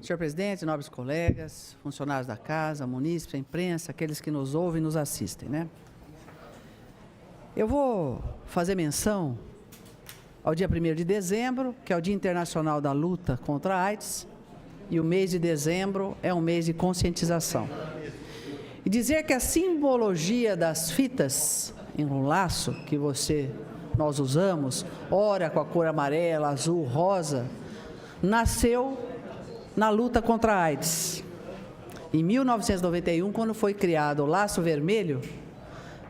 Senhor presidente, nobres colegas, funcionários da casa, munícipes, a imprensa, aqueles que nos ouvem e nos assistem, né? Eu vou fazer menção ao dia 1º de dezembro, que é o Dia Internacional da Luta contra a AIDS, e o mês de dezembro é um mês de conscientização. E dizer que a simbologia das fitas em um laço que nós usamos, ora com a cor amarela, azul, rosa, nasceu na luta contra a AIDS. Em 1991, quando foi criado o laço vermelho,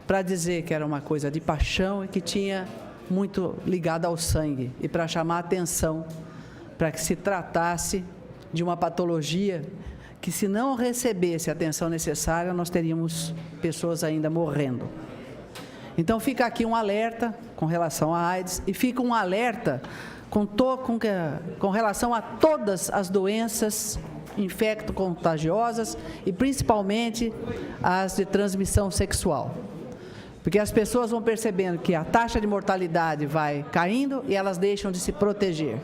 para dizer que era uma coisa de paixão e que tinha muito ligado ao sangue, e para chamar a atenção, para que se tratasse de uma patologia que, se não recebesse a atenção necessária, nós teríamos pessoas ainda morrendo. Então fica aqui um alerta com relação à AIDS, e fica um alerta com relação a todas as doenças infecto-contagiosas e principalmente as de transmissão sexual. Porque as pessoas vão percebendo que a taxa de mortalidade vai caindo e elas deixam de se proteger.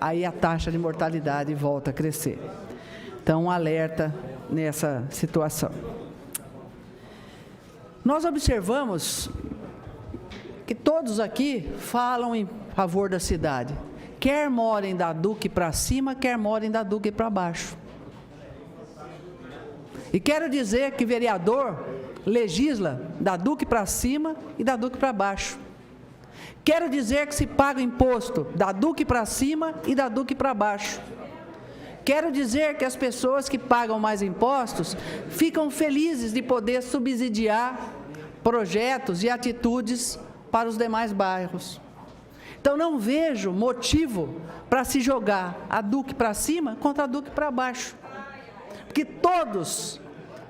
Aí a taxa de mortalidade volta a crescer. Então, um alerta nessa situação. Nós observamos que todos aqui falam em favor da cidade. Quer morem da Duque para cima, quer morem da Duque para baixo. E quero dizer que vereador legisla da Duque para cima e da Duque para baixo. Quero dizer que se paga imposto da Duque para cima e da Duque para baixo. Quero dizer que as pessoas que pagam mais impostos ficam felizes de poder subsidiar projetos e atitudes para os demais bairros. Então, não vejo motivo para se jogar a Duque para cima contra a Duque para baixo. Porque todos,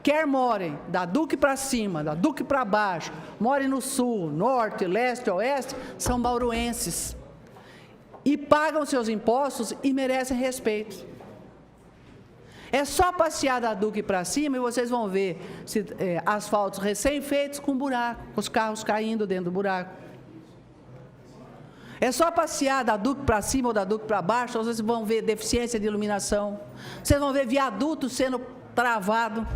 quer morem da Duque para cima, da Duque para baixo, morem no sul, norte, leste, oeste, são bauruenses. E pagam seus impostos e merecem respeito. É só passear da Duque para cima e vocês vão ver asfaltos recém-feitos com buraco, os carros caindo dentro do buraco. É só passear da Duque para cima ou da Duque para baixo, vocês vão ver deficiência de iluminação, vocês vão ver viaduto sendo travado.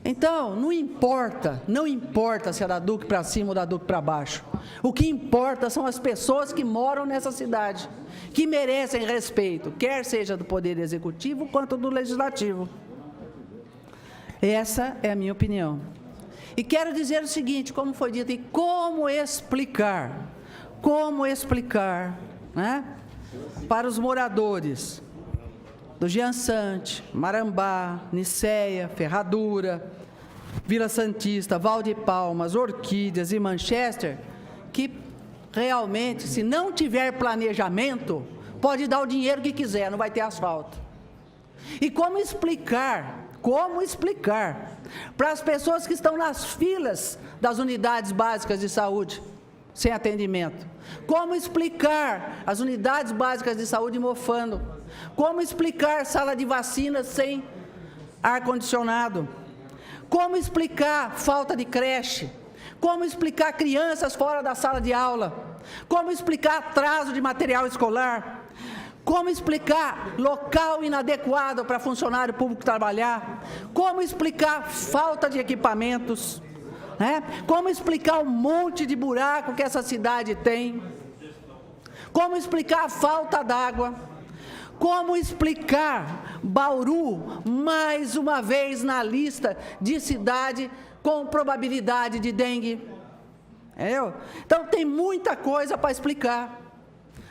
Então, não importa se é da Duque para cima ou da Duque para baixo. O que importa são as pessoas que moram nessa cidade, que merecem respeito, quer seja do Poder Executivo quanto do Legislativo. Essa é a minha opinião. E quero dizer o seguinte, como foi dito, e como explicar, né, para os moradores do Giansante, Marambá, Nicéia, Ferradura, Vila Santista, Valde Palmas, Orquídeas e Manchester, que realmente, se não tiver planejamento, pode dar o dinheiro que quiser, não vai ter asfalto. E como explicar para as pessoas que estão nas filas das unidades básicas de saúde, sem atendimento? Como explicar as unidades básicas de saúde mofando? Como explicar sala de vacinas sem ar-condicionado? Como explicar falta de creche? Como explicar crianças fora da sala de aula? Como explicar atraso de material escolar? Como explicar local inadequado para funcionário público trabalhar? Como explicar falta de equipamentos? Como explicar o monte de buraco que essa cidade tem? Como explicar a falta d'água? Como explicar Bauru, mais uma vez na lista de cidade com probabilidade de dengue? Então, tem muita coisa para explicar.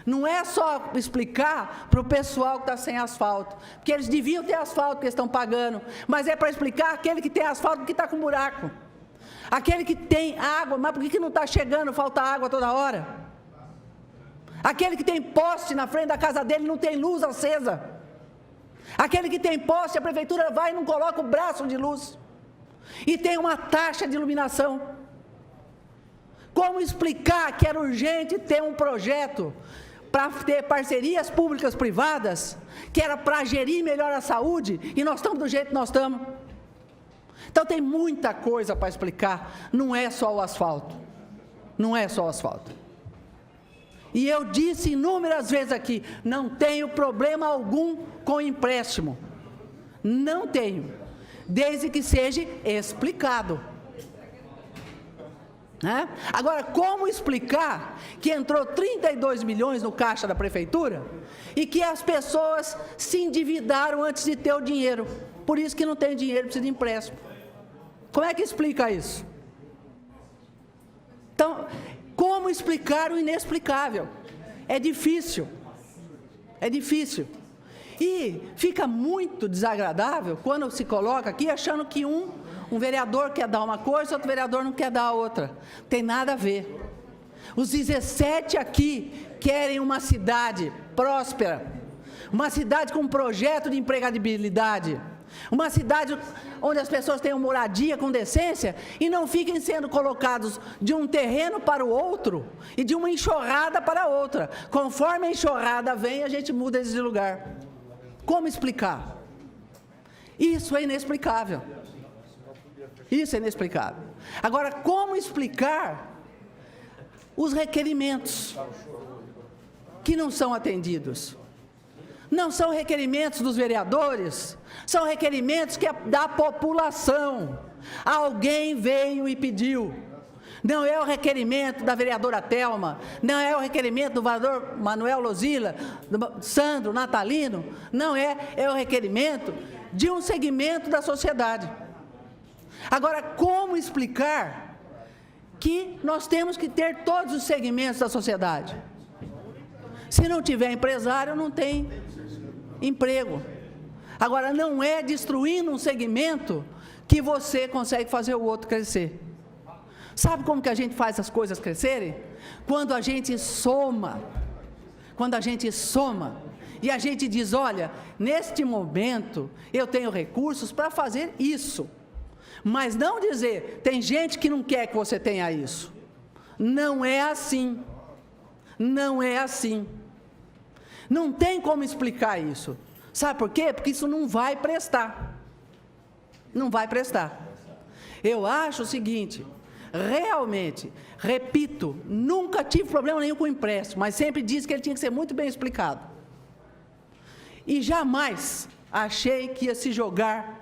Não é só explicar para o pessoal que está sem asfalto, porque eles deviam ter asfalto que eles estão pagando, mas é para explicar aquele que tem asfalto que está com buraco. Aquele que tem água, mas por que não está chegando, falta água toda hora? Aquele que tem poste na frente da casa dele não tem luz acesa. Aquele que tem poste, a prefeitura vai e não coloca o braço de luz. E tem uma taxa de iluminação. Como explicar que era urgente ter um projeto para ter parcerias públicas privadas, que era para gerir melhor a saúde, e nós estamos do jeito que nós estamos? Então tem muita coisa para explicar, não é só o asfalto. Não é só o asfalto. E eu disse inúmeras vezes aqui, não tenho problema algum com empréstimo. Não tenho, desde que seja explicado. Né? Agora, como explicar que entrou 32 milhões no caixa da prefeitura e que as pessoas se endividaram antes de ter o dinheiro? Por isso que não tem dinheiro, precisa de empréstimo. Como é que explica isso? Então, como explicar o inexplicável? É difícil. É difícil. E fica muito desagradável quando se coloca aqui achando que um vereador quer dar uma coisa, outro vereador não quer dar a outra. Tem nada a ver. Os 17 aqui querem uma cidade próspera, uma cidade com um projeto de empregabilidade, uma cidade onde as pessoas tenham moradia com decência e não fiquem sendo colocados de um terreno para o outro e de uma enxurrada para outra. Conforme a enxurrada vem, a gente muda eles de lugar. Como explicar? Isso é inexplicável. Isso é inexplicável. Agora, como explicar os requerimentos que não são atendidos? Não são requerimentos dos vereadores, são requerimentos que é da população. Alguém veio e pediu. Não é o requerimento da vereadora Thelma, não é o requerimento do vereador Manuel Lozila, do Sandro, Natalino, não é o requerimento de um segmento da sociedade. Agora, como explicar que nós temos que ter todos os segmentos da sociedade? Se não tiver empresário, não tem emprego. Agora, não é destruindo um segmento que você consegue fazer o outro crescer. Sabe como que a gente faz as coisas crescerem? Quando a gente soma. Quando a gente soma. E a gente diz, olha, neste momento eu tenho recursos para fazer isso. Mas não dizer, tem gente que não quer que você tenha isso. Não é assim. Não é assim. Não tem como explicar isso. Sabe por quê? Porque isso não vai prestar. Não vai prestar. Eu acho o seguinte, realmente, repito, nunca tive problema nenhum com o empréstimo, mas sempre disse que ele tinha que ser muito bem explicado. E jamais achei que ia se jogar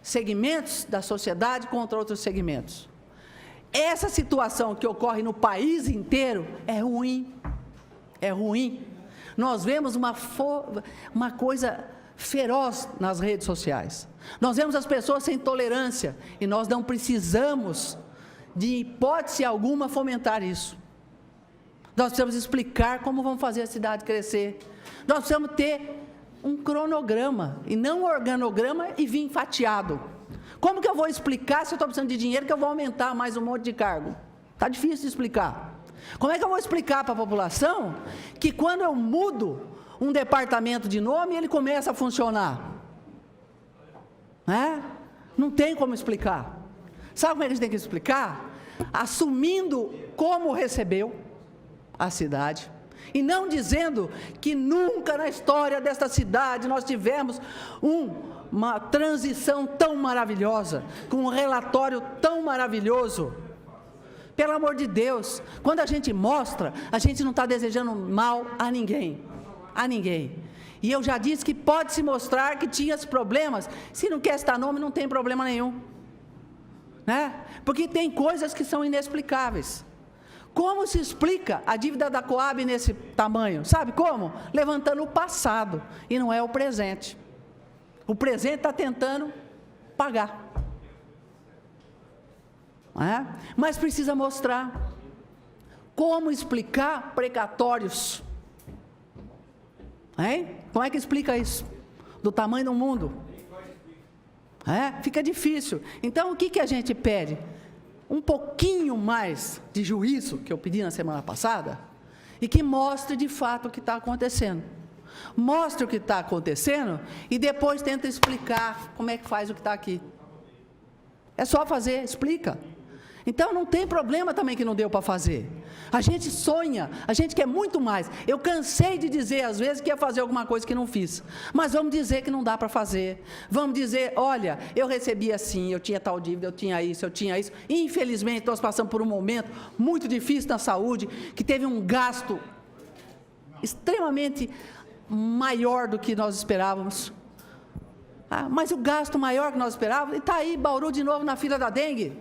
segmentos da sociedade contra outros segmentos. Essa situação que ocorre no país inteiro é ruim. É ruim. Nós vemos uma coisa feroz nas redes sociais. Nós vemos as pessoas sem tolerância e nós não precisamos, de hipótese alguma, fomentar isso. Nós precisamos explicar como vamos fazer a cidade crescer. Nós precisamos ter um cronograma e não um organograma e vir fatiado. Como que eu vou explicar se eu estou precisando de dinheiro que eu vou aumentar mais um monte de cargo? Está difícil de explicar. Como é que eu vou explicar para a população que quando eu mudo um departamento de nome, ele começa a funcionar? Não tem como explicar. Sabe como é que a gente tem que explicar? Assumindo como recebeu a cidade. E não dizendo que nunca na história desta cidade nós tivemos uma transição tão maravilhosa, com um relatório tão maravilhoso. Pelo amor de Deus, quando a gente mostra, a gente não está desejando mal a ninguém. A ninguém. E eu já disse que pode se mostrar que tinha os problemas. Se não quer citar nome, não tem problema nenhum. Porque tem coisas que são inexplicáveis. Como se explica a dívida da Coab nesse tamanho? Sabe como? Levantando o passado, e não é o presente. O presente está tentando pagar. Mas precisa mostrar. Como explicar precatórios? Como é que explica isso? Do tamanho do mundo? Fica difícil. Então, o que a gente pede? Um pouquinho mais de juízo, que eu pedi na semana passada, e que mostre de fato o que está acontecendo. Mostre o que está acontecendo e depois tenta explicar como é que faz o que está aqui. É só fazer, explica. Então não tem problema também que não deu para fazer. A gente sonha, a gente quer muito mais. Eu cansei de dizer às vezes que ia fazer alguma coisa que não fiz. Mas vamos dizer que não dá para fazer. Vamos dizer, olha, eu recebi assim, eu tinha tal dívida, eu tinha isso. Infelizmente nós passamos por um momento muito difícil na saúde, que teve um gasto extremamente maior do que nós esperávamos. Mas o gasto maior que nós esperávamos, e está aí Bauru de novo na fila da dengue.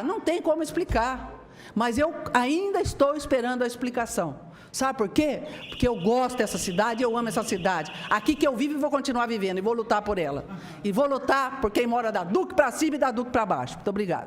Não tem como explicar. Mas eu ainda estou esperando a explicação. Sabe por quê? Porque eu gosto dessa cidade, eu amo essa cidade. Aqui que eu vivo e vou continuar vivendo, e vou lutar por ela. E vou lutar por quem mora da Duque para cima e da Duque para baixo. Muito obrigado.